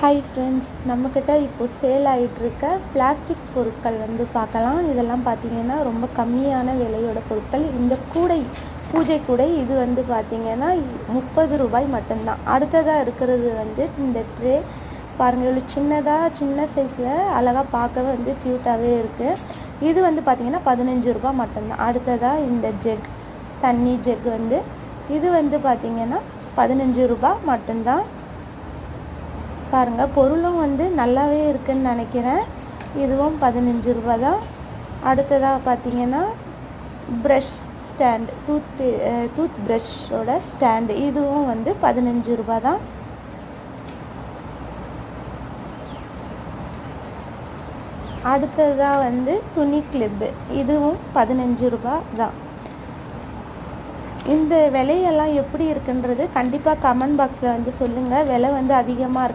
Hi friends, நம்மக்கிட்ட இப்போது sale ஆகிட்டுருக்க plastic பொருட்கள் பார்க்கலாம். இதெல்லாம் பார்த்திங்கன்னா ரொம்ப கம்மியான விலையோட பொருட்கள். இந்த கூடை, பூஜை கூடை இது பார்த்திங்கன்னா ரூ. 30 மட்டும்தான். அடுத்ததாக இருக்கிறது இந்த ட்ரே பாருங்கள், இவ்வளோ சின்ன சைஸில் அழகாக பார்க்க க்யூட்டாகவே இருக்குது. இது பார்த்திங்கன்னா ரூ. 15 மட்டும்தான். அடுத்ததாக இந்த ஜெக், தண்ணி ஜெக் இது பார்த்திங்கன்னா ரூ. 15 மட்டும்தான். பாருங்கள், பொருளும் நல்லாவே இருக்குதுன்னு நினைக்கிறேன். இதுவும் ரூ. 15 தான். அடுத்ததாக பார்த்திங்கன்னா ப்ரஷ் ஸ்டாண்ட், டூத் ப்ரஷ்ஷோட ஸ்டாண்டு, இதுவும் ரூ. 15 தான். அடுத்ததாக துணி கிளிப்பு, இதுவும் ரூ. 15 தான். இந்த விலையெல்லாம் எப்படி இருக்குன்றது கண்டிப்பாக கமெண்ட் பாக்ஸில் சொல்லுங்கள். விலை அதிகமாக